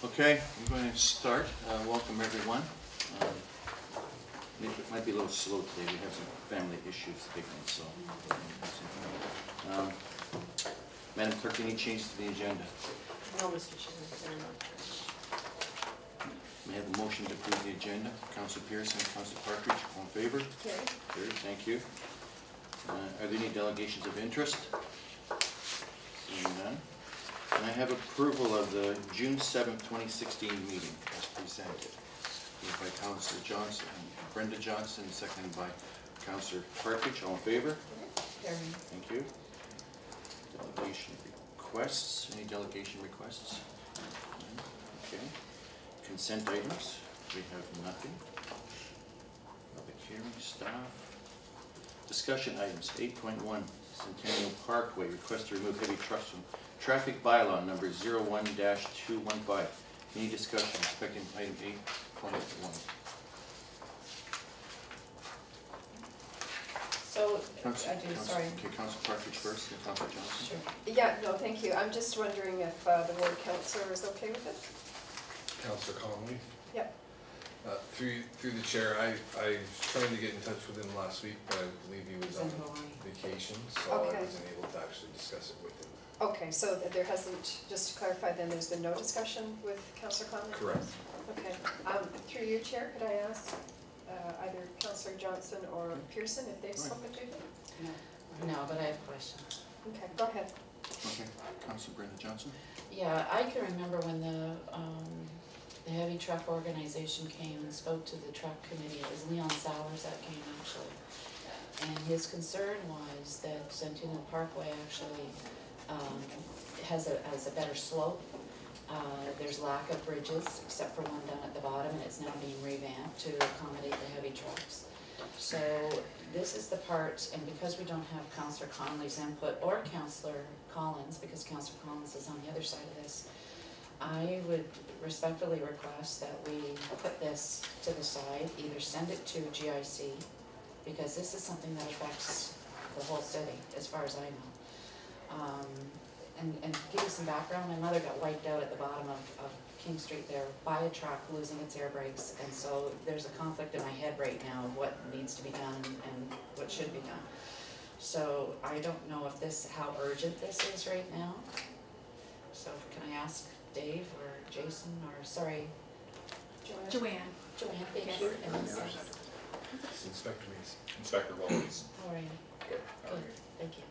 Okay, I'm going to start. Welcome everyone. It might be a little slow today. We have some family issues taking us, so. Madam Clerk, any changes to the agenda? No, Mr. Chairman, very much. May I have a motion to approve the agenda? Councillor Pearson, Councillor Partridge, all in favor? Carried. Carried, thank you. Are there any delegations of interest? Seeing none. Can I have approval of the June 7th, 2016 meeting as presented? Moved by Councillor Johnson, Brenda Johnson, seconded by Councillor Partridge. All in favor? Carried. Thank you. Delegation requests. Any delegation requests? Okay. Consent items. We have nothing. Public hearing, staff. Discussion items. 8.1 Centennial Parkway. Request to remove heavy trucks from traffic bylaw number 01-215. Any discussion respecting item 8.1? So, sorry. Okay, Councillor Partridge first, then Councillor Johnson. Sure. Yeah, no, thank you. I'm just wondering if the ward councillor is okay with it? Councillor Conley? Yep. Through the chair, I was trying to get in touch with him last week, but I believe he was on vacation, so Okay. I wasn't able to actually discuss it with him. Okay, so there hasn't, just to clarify then, there's been no discussion with Councillor Conley? Correct. Okay. Through your chair, could I ask either Councillor Johnson or Pearson if they've spoken to you? No, but I have a question. Okay, go ahead. Okay, Councillor Brenda Johnson. Yeah, I can remember when the heavy truck organization came and spoke to the truck committee. It was Leon Sowers that came actually. And his concern was that Centennial Parkway actually has a better slope. There's lack of bridges except for one down at the bottom, and it's now being revamped to accommodate the heavy trucks. So this is the part, and because we don't have Councillor Conley's input or Councillor Collins, because Councillor Collins is on the other side of this, I would respectfully request that we put this to the side, either send it to GIC, because this is something that affects the whole city, as far as I know. And give you some background, my mother got wiped out at the bottom of King Street there by a truck losing its air brakes, and so there's a conflict in my head right now of what needs to be done and what should be done. So I don't know if how urgent this is right now. So can I ask Dave or Jason or, sorry, Joanne. Joanne, thank you. And then Inspector Mason. Inspector Wallace. how are you? Good. Good, thank you.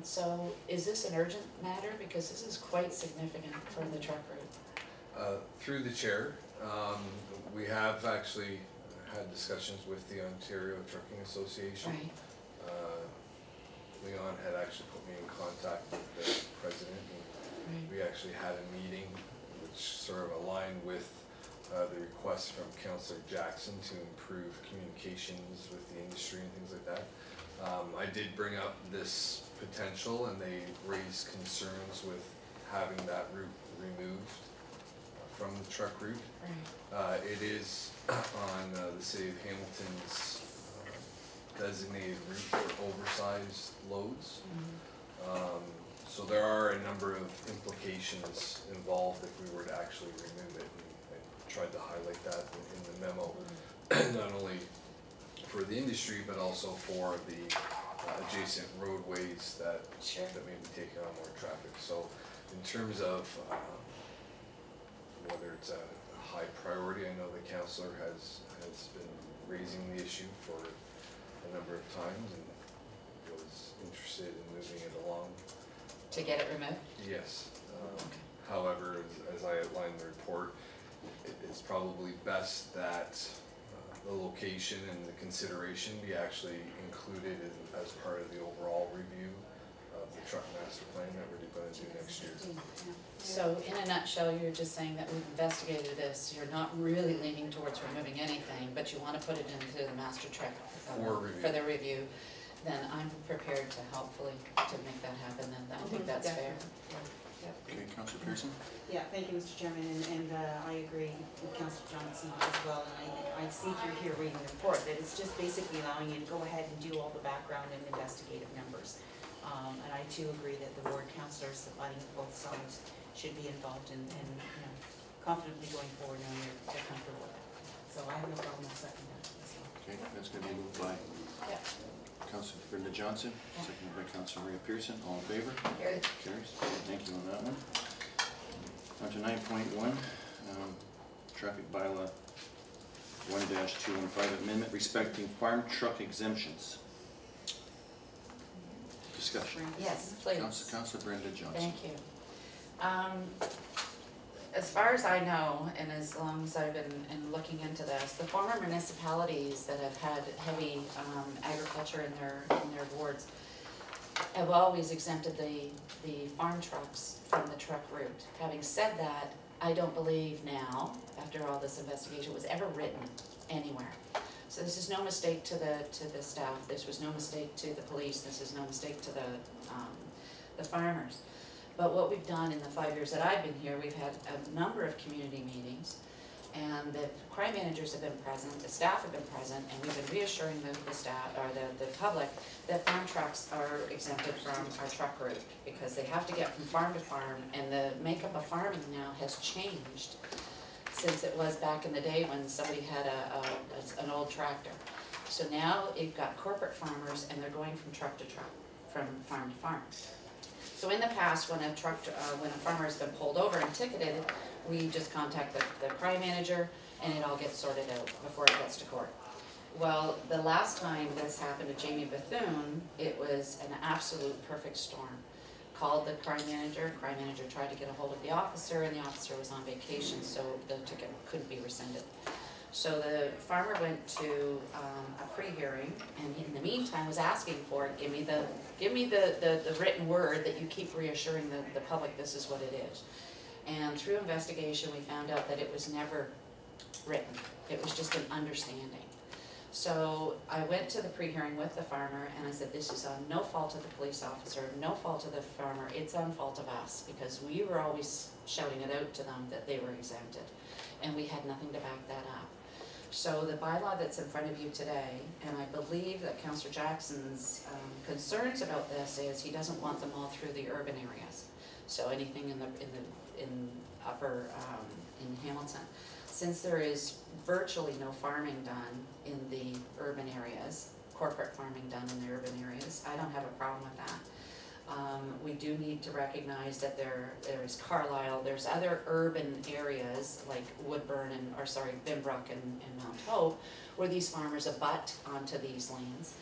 So is this an urgent matter? Because this is quite significant for the truck route. Through the chair, we have actually had discussions with the Ontario Trucking Association. Right. Leon had actually put me in contact with the president, and we actually had a meeting which sort of aligned with the request from Councillor Jackson to improve communications with the industry and things like that. I did bring up this potential, and they raised concerns with having that route removed from the truck route. Right. It is on the City of Hamilton's designated route for oversized loads. So there are a number of implications involved if we were to actually remove it. And I tried to highlight that in the memo, not only for the industry, but also for the adjacent roadways that may be taking on more traffic. So in terms of whether it's a high priority, I know the councillor has been raising the issue for a number of times and was interested in moving it along. To get it removed? Yes. Okay. However, as I outlined in the report, it's probably best that the location and the consideration be actually included as part of the overall review of the truck master plan that we're going to do next year. So in a nutshell, you're just saying that we've investigated this, you're not really leaning towards removing anything, but you want to put it into the master track for the review. Then I'm prepared to helpfully to make that happen, and I think that's fair. Okay, Councillor Pearson. Yeah, thank you, Mr. Chairman, and I agree with Councillor Johnson as well. And I see through here reading the report that it's just basically allowing you to go ahead and do all the background and investigative numbers. And I too agree that the ward councillors, the fighting of both sides, should be involved and, you know, confidently going forward knowing they're comfortable with it. So I have no problem accepting that as well. Okay, that's gonna be moved by Yeah. Councilor Brenda Johnson, seconded by Councilor Maria Pearson. All in favor? Carried. Carries. Thank you on that one. On to 9.1, traffic bylaw 1-215 amendment respecting farm truck exemptions. Discussion. Yes, please. Councilor Brenda Johnson. Thank you. As far as I know, and as long as I've been looking into this, the former municipalities that have had heavy agriculture in their wards have always exempted the farm trucks from the truck route. Having said that, I don't believe now, after all this investigation, was ever written anywhere. So this is no mistake to the staff. This was no mistake to the police. This is no mistake to the farmers. But what we've done in the 5 years that I've been here, we've had a number of community meetings, and the crime managers have been present, the staff have been present, and we've been reassuring the staff or the public that farm trucks are exempted from our truck route because they have to get from farm to farm, and the makeup of farming now has changed since it was back in the day when somebody had an old tractor. So now you've got corporate farmers, and they're going from truck to truck, from farm to farm. So in the past, when a farmer has been pulled over and ticketed, we just contact the crime manager and it all gets sorted out before it gets to court. Well, the last time this happened to Jamie Bethune, it was an absolute perfect storm. Called the crime manager tried to get a hold of the officer, and the officer was on vacation, so the ticket couldn't be rescinded. So the farmer went to a pre-hearing, and in the meantime was asking for, give me the written word that you keep reassuring the public this is what it is. And through investigation, we found out that it was never written. It was just an understanding. So I went to the pre-hearing with the farmer, and I said, this is on no fault of the police officer, no fault of the farmer, it's on fault of us, because we were always shouting it out to them that they were exempted, and we had nothing to back that up. So the bylaw that's in front of you today, and I believe that Councillor Jackson's concerns about this is he doesn't want them all through the urban areas. So anything in upper in Hamilton, since there is virtually no farming done in the urban areas, corporate farming done in the urban areas, I don't have a problem with that. We do need to recognize that there is Carlisle, there's other urban areas like Woodburn Binbrook and Mount Hope, where these farmers abut onto these lands.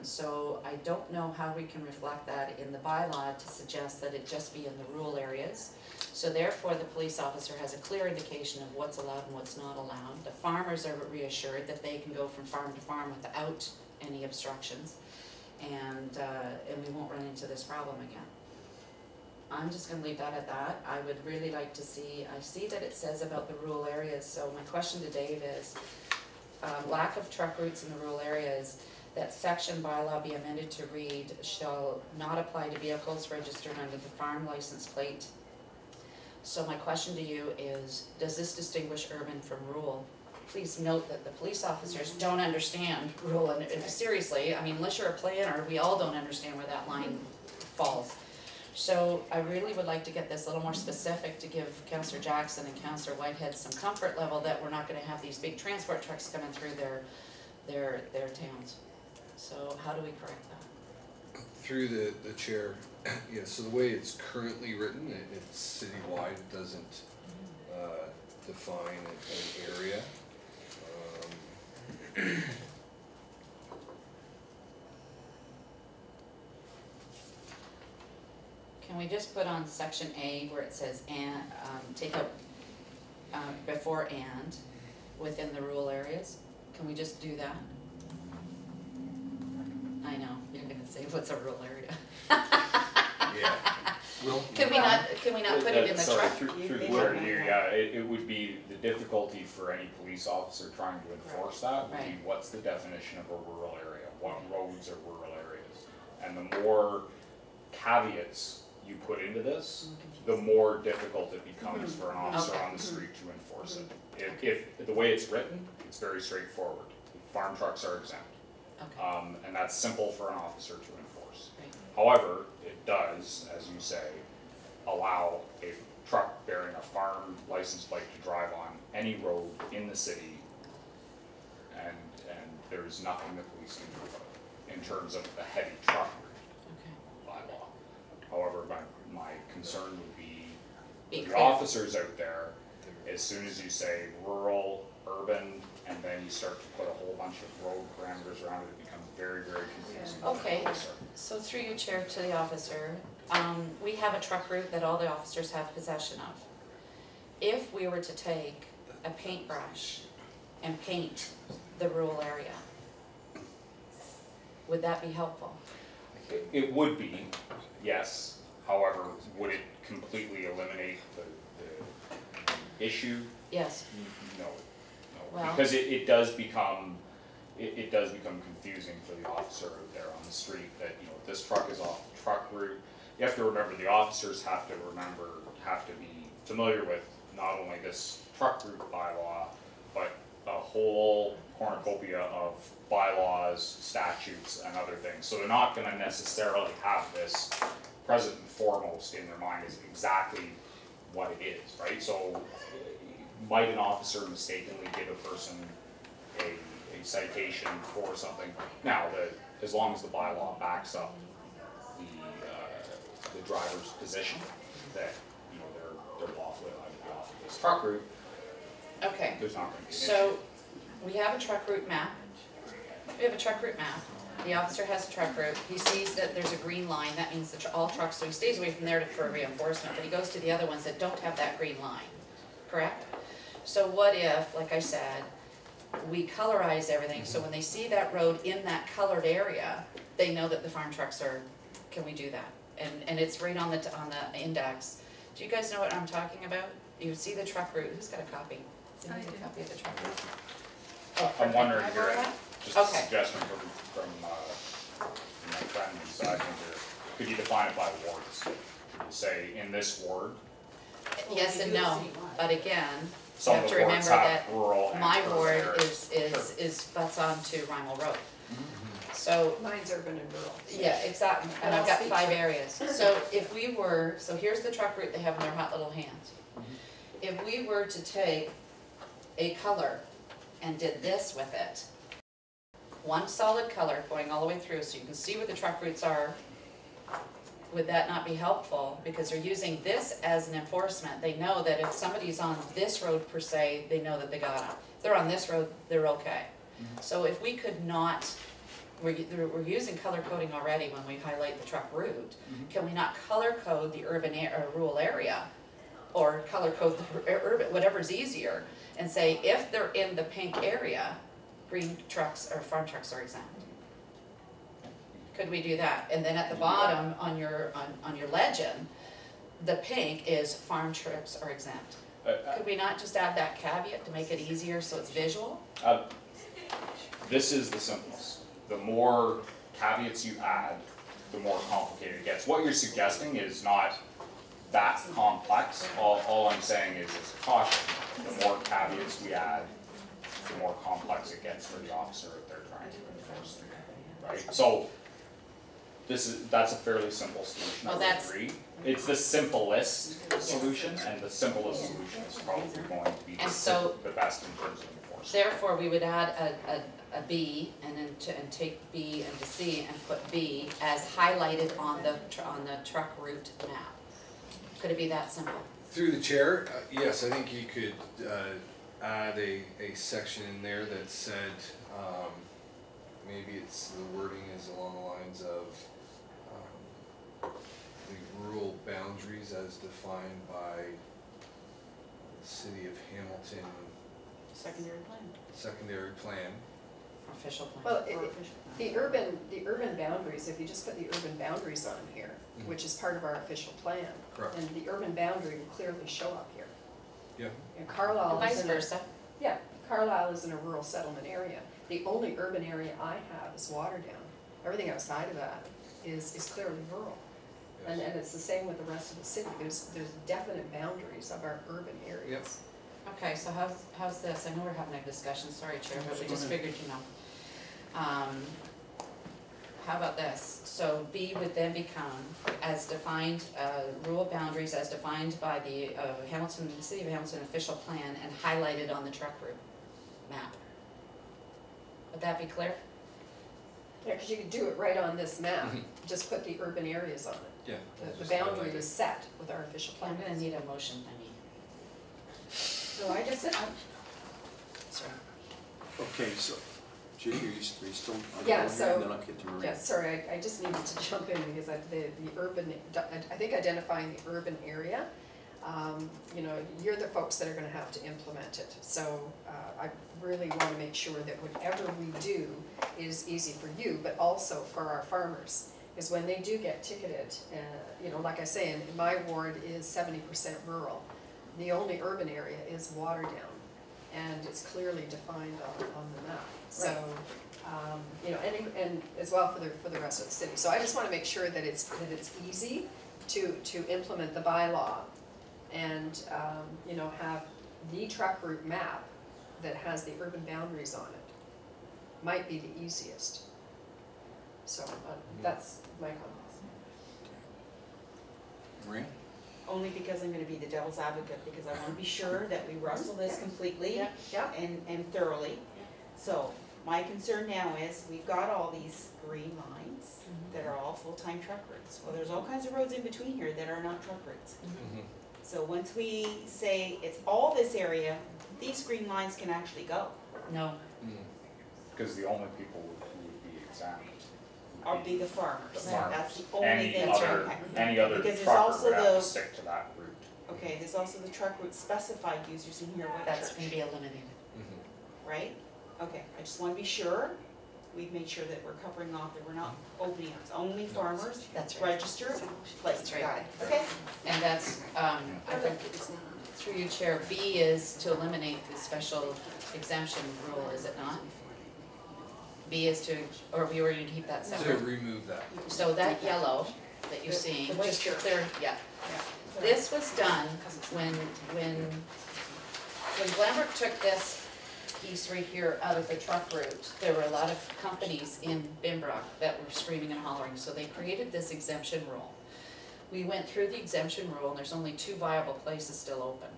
So I don't know how we can reflect that in the bylaw to suggest that it just be in the rural areas. So therefore the police officer has a clear indication of what's allowed and what's not allowed. The farmers are reassured that they can go from farm to farm without any obstructions. And we won't run into this problem again. I'm just going to leave that at that. I would really like to see, I see that it says about the rural areas, so my question to Dave is, lack of truck routes in the rural areas, that section bylaw be amended to read, shall not apply to vehicles registered under the farm license plate. So my question to you is, does this distinguish urban from rural? Please note that the police officers don't understand rural, and seriously, I mean, unless you're a planner, we all don't understand where that line falls. So I really would like to get this a little more specific to give Councillor Jackson and Councillor Whitehead some comfort level that we're not going to have these big transport trucks coming through their towns. So how do we correct that? Through the chair, yeah, so the way it's currently written, it's citywide, it doesn't define an area. Can we just put on section A where it says and, take out before and within the rural areas? Can we just do that? I know, you're gonna say, what's a rural area? Yeah. Can we not put it in the truck? Through the chair here, yeah, it would be the difficulty for any police officer trying to enforce that would be what's the definition of a rural area? What roads are rural areas? And the more caveats you put into this, the more difficult it becomes for an officer on the street to enforce it. If the way it's written, it's very straightforward. Farm trucks are exempt. Okay. And that's simple for an officer to enforce. enforce. Right. However, it does, as you say, allow a truck bearing a farm license plate to drive on any road in the city, and there's nothing the police can do about it in terms of the heavy truck Okay. bylaw. However, my concern would be Be the clear. officers out there, as soon as you say rural, urban, and then you start to put a whole bunch of road parameters around it, it becomes very, very confusing. for the Okay. officer. So through your chair to the officer, we have a truck route that all the officers have possession of. If we were to take a paintbrush and paint the rural area, would that be helpful? It would be, yes. However, would it completely eliminate the issue? Yes. No, Well- because it does become, it does become confusing for the officer out there on the street that, you know, this truck is off the truck route. You have to remember, the officers have to be familiar with not only this truck route bylaw, but a whole cornucopia of bylaws, statutes, and other things. So they're not gonna necessarily have this present and foremost in their mind is exactly what it is, right? So might an officer mistakenly give a person a citation for something? Now, as long as the bylaw backs up the driver's position, that, you know, they're lawfully allowed to be off of this truck route, Okay. there's not gonna be an issue. So, we have a truck route map. We have a truck route map. The officer has a truck route. He sees that there's a green line, that means that all trucks, so he stays away from there for reinforcement, but he goes to the other ones that don't have that green line, correct? So what if, like I said, we colorize everything, so when they see that road in that colored area, they know that the farm trucks are, can we do that? And it's right on the index. Do you guys know what I'm talking about? You see the truck route, who's got a copy? Do you have a copy of the truck route? Oh, I'm perfect. wondering Can I here, borrow that? just a Okay. suggestion from my friend beside me here, could you define it by wards? Could you say, in this ward, Yes and no, but again, you some have of to the wards remember have that rural and my urban ward areas. is butts on to Rymel Road. So, Mine's urban and rural. yeah, exactly, and I've got 5 areas. So if we were, so here's the truck route they have in their hot little hands. If we were to take a color and did this with it, one solid color going all the way through so you can see where the truck routes are, would that not be helpful? Because they're using this as an enforcement. They know that if somebody's on this road per se, they know that they got them. If they're on this road, they're okay. So if we could not, we're using color coding already when we highlight the truck route. Can we not color code the urban or rural area? Or color code the urban, whatever's easier, and say if they're in the pink area, green trucks or farm trucks are exempt. Could we do that? And then at the bottom on your legend, the pink is farm trucks are exempt. Could we not just add that caveat to make it easier so it's visual? This is the simplest. The more caveats you add, the more complicated it gets. What you're suggesting is not that complex. All I'm saying is, as a caution, the more caveats we add, the more complex it gets for the officer if they're trying to enforce it, right? So, that's a fairly simple solution, I would agree. It's the simplest solution, and the simplest solution is probably going to be And so- the best in terms of enforcement. Therefore, we would add a B and then and take B and to C and put B as highlighted on the truck route map. Could it be that simple? Through the chair, yes, I think you could add a section in there that said, maybe it's, the wording is along the lines of the rural boundaries as defined by the city of Hamilton Secondary plan. secondary plan. Official plan. Well, Or official plan. the urban boundaries, if you just put the urban boundaries on here, which is part of our official plan, Correct. then the urban boundary will clearly show up here. Yeah. And Carlisle And is vice in a, versa. yeah, Carlisle is in a rural settlement area. The only urban area I have is Waterdown. Everything outside of that is clearly rural. And it's the same with the rest of the city. There's definite boundaries of our urban areas. Okay, so how's this? I know we're having a discussion, sorry Chair, but we just figured, you know. how about this? So B would then become as defined, rural boundaries as defined by the Hamilton, City of Hamilton official plan and highlighted on the truck route map. Would that be clear? Yeah, because you could do it right on this map, just put the urban areas on it. Yeah. The boundary was set with our official plan. I'm gonna need a motion, I mean. So I just, Sorry. Okay, so, Judy, are you still on the Yeah, phone so- here? And then I'll get to Maria. Yeah, sorry, I just needed to jump in because the urban, I think identifying the urban area, you know, you're the folks that are gonna have to implement it. So I really wanna make sure that whatever we do is easy for you, but also for our farmers. Is when they do get ticketed, you know, like I say, in my ward is 70% rural. The only urban area is Waterdown, and it's clearly defined on the map. So, you know, and as well for the rest of the city. So I just wanna make sure that it's easy to implement the bylaw and, you know, have the truck route map that has the urban boundaries on it. Might be the easiest. So that's my comments. Maria? only because I'm gonna be the devil's advocate, because I wanna be sure that we wrestle this completely Yeah. and thoroughly. So, my concern now is, we've got all these green lines that are all full-time truck routes. Well, there's all kinds of roads in between here that are not truck routes. So once we say it's all this area, these green lines can actually go. No, Because the only people who would be exempt I'll be the farmers. the farmers. That's the only Any thing. other, any other Because there's trucker also would have to the- stick to that route. Okay, there's also the truck route specified users in here, Wet that's Church, gonna be eliminated. right? Okay, I just wanna be sure, we've made sure that we're covering off, that we're not opening up, it's only farmers, That's right. registered, like, That's right. got it, okay? And that's, I think, through you, Chair, B is to eliminate the special exemption rule, is it not? B is to, or we were going to keep that To separate. remove that. So that yellow that you're seeing, the just to white clear, yeah. Yeah. This was done when Glenbrook took this piece right here out of the truck route, there were a lot of companies in Bimbrook that were screaming and hollering, so they created this exemption rule. We went through the exemption rule and there's only 2 viable places still open.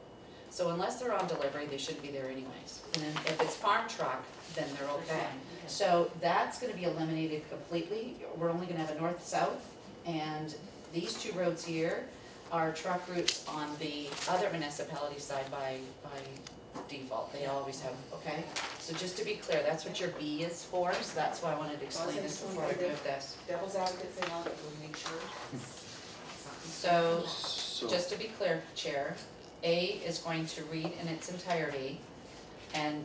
So unless they're on delivery, they shouldn't be there anyways. And then if it's farm truck, then they're okay. So that's gonna be eliminated completely. We're only gonna have a north-south, and these 2 roads here are truck routes on the other municipality side by default. They always have, okay? So just to be clear, that's what your B is for, so that's why I wanted to explain this before I move this. Devil's advocate thing on it, we'll make sure. So, So, just to be clear, Chair, A is going to read in its entirety, and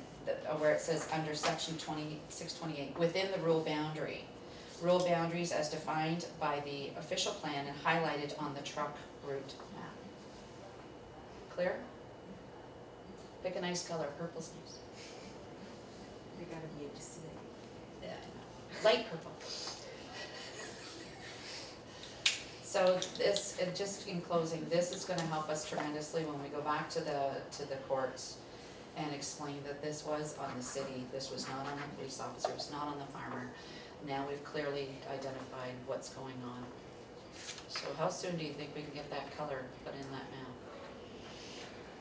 where it says under section 628, within the rural boundary. Rural boundaries as defined by the official plan and highlighted on the truck route map. Clear? Pick a nice color, purple's nice. We gotta be able to see it. Yeah. Light purple. So this, and just in closing, this is gonna help us tremendously when we go back to the courts and explain that this was on the city, this was not on the police officer, it was not on the farmer. Now we've clearly identified what's going on. So how soon do you think we can get that color put in that map?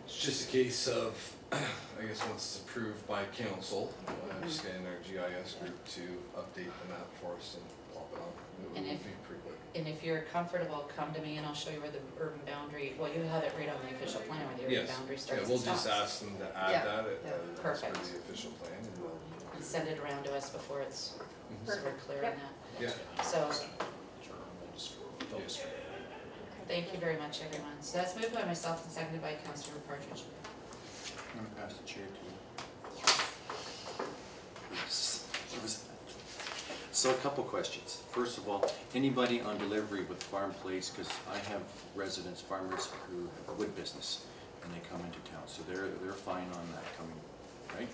It's just a case of, I guess once it's approved by council, just getting our GIS group to update the map for us and pop it on. It And would if- be pretty quick. And if you're comfortable, come to me and I'll show you where the urban boundary, well, you have it right on the official plan where the urban Yes, boundary yeah, starts and we'll just stops. ask them to add Yeah, that yeah, as per perfect. the official plan and we'll. And send it around to us before it's, so we're clear on that. Yeah. So, Yes. thank you very much, everyone. So that's moved by myself and seconded by Councillor Partridge. I'm gonna pass the chair to you. So a couple questions. First of all, anybody on delivery with farm plates, because I have residents, farmers who have a wood business and they come into town, so they're fine on that coming, right?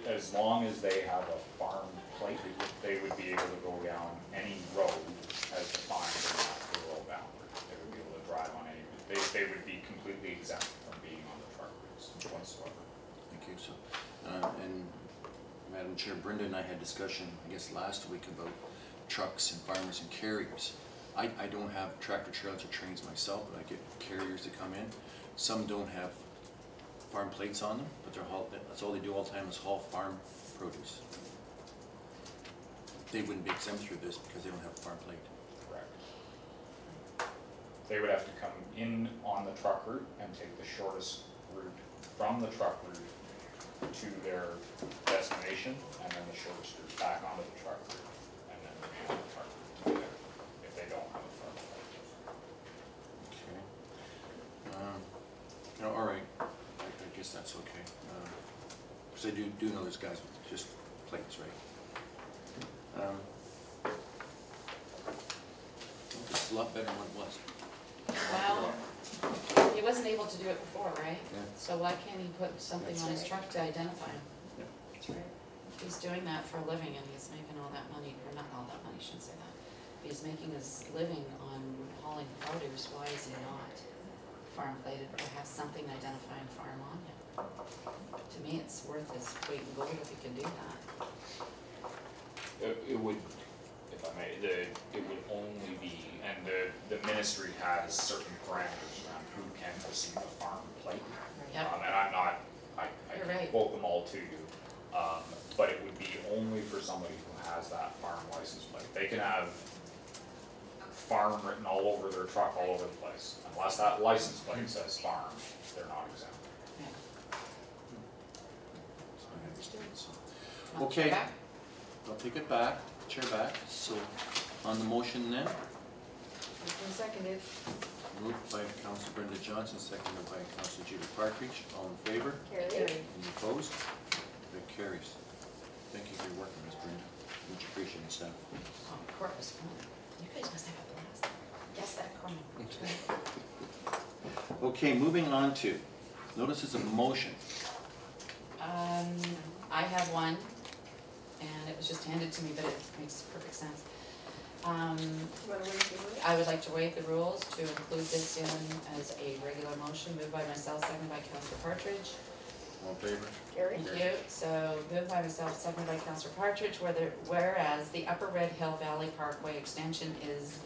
As long as they have a farm plate, they would be able to go down any road as defined in that rural boundary. They would be able to drive on any, they would be completely exempt from being on the truck routes whatsoever. Thank you. So, and Madam Chair, Brenda and I had discussion, I guess last week, about trucks and farmers and carriers. I don't have tractor trailers or trains myself, but I get carriers that come in. Some don't have farm plates on them, but that's all they do all the time is haul farm produce. They wouldn't be exempt through this because they don't have a farm plate. Correct. They would have to come in on the truck route and take the shortest route from the truck route to their destination, and then the shortest route back onto the truck route, and then remain on the truck route to there, if they don't have a farm plate. Okay. No, all right. I guess that's okay. Because I do know there's guys with just plates, right? It's a lot better than what it was. Well, he wasn't able to do it before, right? Yeah. So why can't he put something That's on his right. truck to identify him? That's right. He's doing that for a living and he's making all that money, or not all that money, I shouldn't say that. He's making his living on hauling produce, why is he not farm plated or have something identifying farm on him? To me, it's worth his weight in gold if he can do that. It would, if I may, it would only be, and the ministry has certain parameters around who can receive a farm plate. Yep. And I'm not, I You're can right. quote them all to you, but it would be only for somebody who has that farm license plate. They can have farm written all over their truck, all over the place. Unless that license plate says farm, they're not exempt. Yeah. So I understand. So. Want to Okay. go back? I'll take it back, chair back. So on the motion then, It's been seconded. moved by Councilor Brenda Johnson, seconded by Councilor Judy Partridge. All in favor? Carried. Any opposed? That carries. Thank you for your work, Ms. Brenda. Much appreciated, staff. Oh, court was fun. You guys must have a blast. Guess that corner. Okay, moving on to notices of motion. I have one, and it was just handed to me, but it makes perfect sense. You wanna wait for it? I would like to waive the rules to include this in as a regular motion, moved by myself, seconded by Councillor Partridge. All in favor? Carried. Thank you. So moved by myself, seconded by Councillor Partridge, whereas the Upper Red Hill Valley Parkway extension is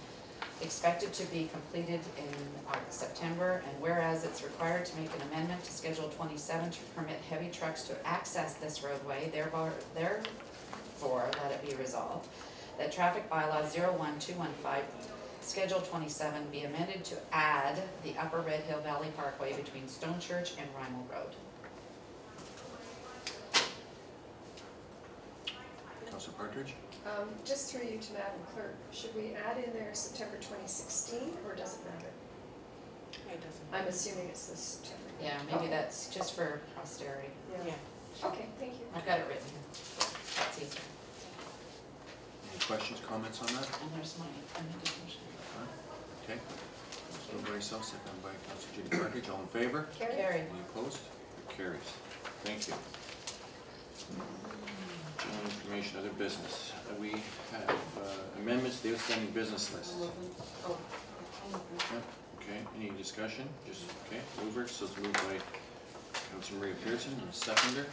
expected to be completed in September, and whereas it's required to make an amendment to Schedule 27 to permit heavy trucks to access this roadway, therefore let it be resolved that traffic bylaw 01215 Schedule 27 be amended to add the Upper Red Hill Valley Parkway between Stone Church and Rymel Road. Councilor Partridge? Just through you to Madam Clerk, should we add in there September 2016, or does it matter? It doesn't. I'm assuming it's this September. Yeah, maybe that's just for posterity. Yeah. Okay, thank you. I've got it written here. That's easier. Any questions, comments on that? And there's my amended motion. Okay. Moved by yourself, seconded by Councilor Judy Partridge. All in favor? Carried. Carried. Any opposed? It carries. Thank you. General information, other business. We have amendments to the outstanding business list. Yeah, okay, any discussion? Just, okay, mover, so it's moved by Councilor Maria Pearson, and seconder,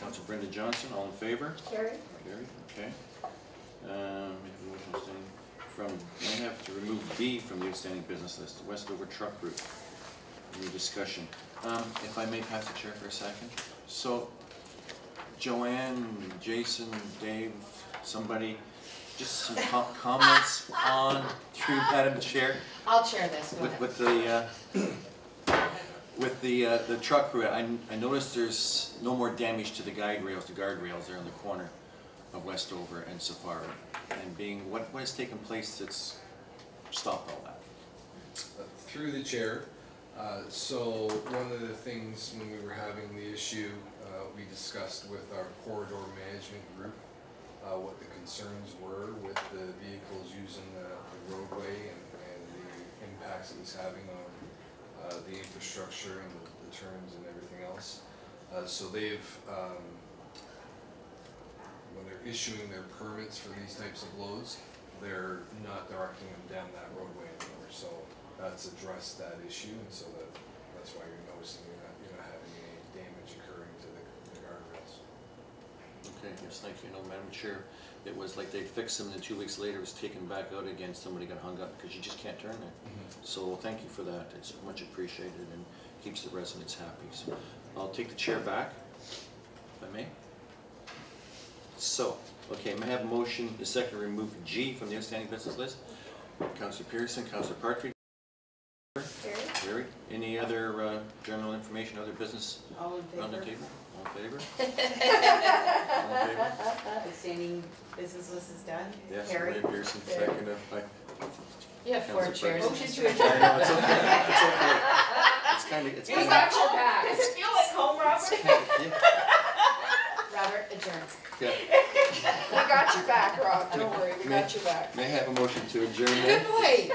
Councilor Brenda Johnson, all in favor? Carried. Carried, okay. We have a motion outstanding from, I have to remove B from the outstanding business list, the Westover truck route. Any discussion? If I may pass the chair for a second. So, Joanne, Jason, Dave, somebody, just some comments on, through Madam Chair, I'll chair this, go ahead. with the truck route. I noticed there's no more damage to the guardrails there in the corner of Westover and Safari. And being, what has taken place that's stopped all that? Through the chair, so one of the things when we were having the issue, we discussed with our corridor management group what the concerns were with the vehicles using the roadway and the impacts it was having on the infrastructure and the turns and everything else. So they've, when they're issuing their permits for these types of loads, they're not directing them down that roadway anymore. So that's addressed that issue, and so that's why you're noticing you're not having any damage occurring to the guardrails. Okay. Okay, yes, thank you. No, Madam Chair, it was like they'd fix them and then 2 weeks later it was taken back out again, somebody got hung up because you just can't turn there. So thank you for that, it's much appreciated and keeps the residents happy. So I'll take the chair back, if I may. So, okay, may I have a motion, the second to remove G from the outstanding business list? Councillor Pearson, Councillor Partridge. Gary, any other general information, other business All in on the favor? table? All in favor? All in favor? Outstanding business list is done. Yes, Carried. Ray Pearson, second by. You have 4 Councillor chairs. Motion to I adjourn. know, it's okay, it's okay. It's kinda, it's We kinda. got your back. Does it feel like home, Robert? Robert, adjourn. Yeah. We got your back, Rob, don't worry, we got your back. May I have a motion to adjourn Good then? boy,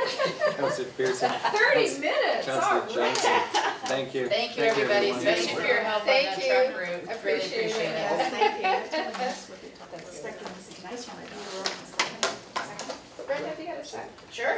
Councillor Pearson. 30 minutes, all Councillor right. Johnson, thank you. Thank you, everybody, everyone. especially for your help on Thank that you. truck route. Really Appreciate appreciate it. it. Yes, thank you. That's good. Nice one. Brenda, have you got a sec? Sure.